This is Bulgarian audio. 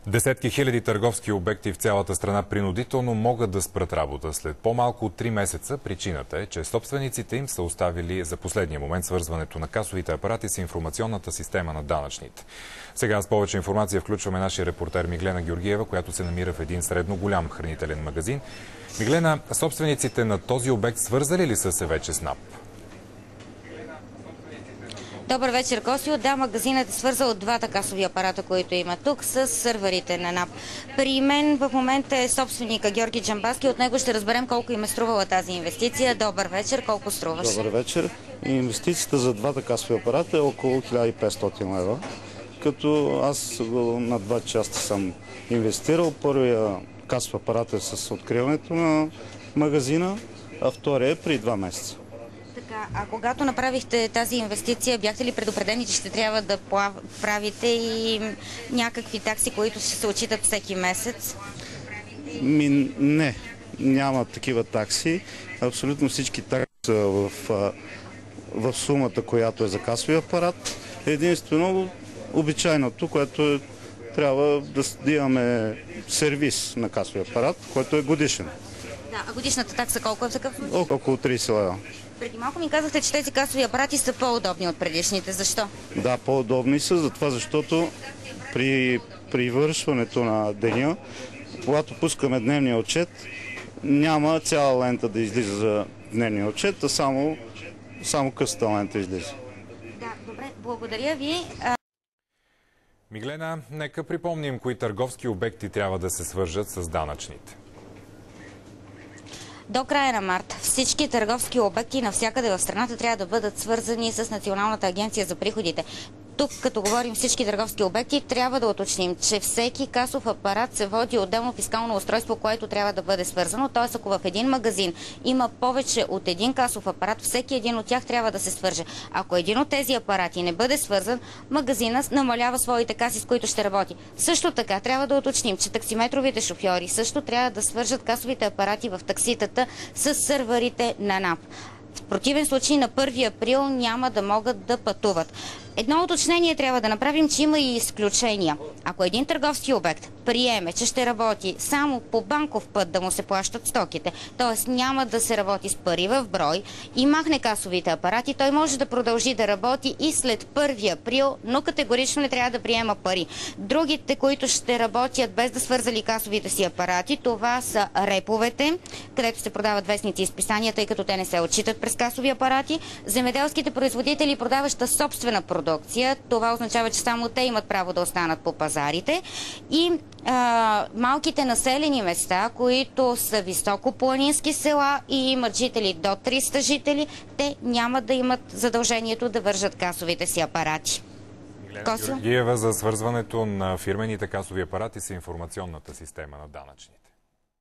Десетки хиляди търговски обекти в цялата страна принудително могат да спрат работа след по-малко от 3 месеца. Причината е, че собствениците им са оставили за последния момент свързването на касовите апарати с информационната система на данъчните. Сега с повече информация включваме нашия репортер Миглена Георгиева, която се намира в един средно голям хранителен магазин. Миглена, собствениците на този обект свързали ли са се вече с НАП? Добър вечер, Косио. Да, магазинът е свързал от двата касови апарата, които има тук, с сървърите на НАП. При мен в момента е собственика Георги Джамбазки. От него ще разберем колко им е струвала тази инвестиция. Добър вечер. Колко струваше? Добър вечер. Инвестицията за двата касови апарата е около 1500 лева. Като аз на два части съм инвестирал. Първия касов апарат е с откриването на магазина, а втория е при 2 месеца. А когато направихте тази инвестиция, бяхте ли предупредени, че ще трябва да правите и някакви такси, които ще се отчитат всеки месец? Не, няма такива такси. Абсолютно всички такси са в сумата, която е за касовия апарат. Единствено обичайното, което трябва да имаме сервис на касовия апарат, който е годишен. Да, а годишната такса колко е в такъв? Около 30 лева. Преди малко ми казахте, че тези касови апарати са по-удобни от предишните. Защо? Да, по-удобни са, затова защото при вършването на деня, когато пускаме дневния отчет, няма цяла лента да излиза за дневния отчет, а само късата лента излиза. Да, добре, благодаря ви. Миглена, нека припомним кои търговски обекти трябва да се свържат с данъчните. До края на март всички търговски обекти навсякъде в страната трябва да бъдат свързани с Националната агенция за приходите. Тук, като говорим всички търговски обекти, трябва да уточним, че всеки касов апарат се води отделно фискално устройство, което трябва да бъде свързано. Т.е. ако в един магазин има повече от един касов апарат, всеки един от тях трябва да се свърже. Ако един от тези апарати не бъде свързан, магазинът намалява своите каси, с които ще работи. Също така трябва да уточним, че таксиметровите шофьори също трябва да свържат касовите апарати в такситата с сървърите на НАП. В противен случай на 1 април няма да могат да пътуват. Едно уточнение трябва да направим, че има и изключения. Ако един търговски обект приеме, че ще работи само по банков път да му се плащат стоките, т.е. няма да се работи с пари в брой и махне касовите апарати, той може да продължи да работи и след 1 април, но категорично не трябва да приема пари. Другите, които ще работят без да свързали касовите си апарати, това са реповете, където се продават вестници и списания, тъй като те не се отчитат през касови апарати, земеделските производители, продаваща собствена продукция. Това означава, че само те имат право да останат по пазарите. И малките населени места, които са високопланински села и имат жители до 300 жители, те няма да имат задължението да вържат касовите си апарати. Миглена Георгиева за свързването на фирмените касови апарати с информационната система на данъчните.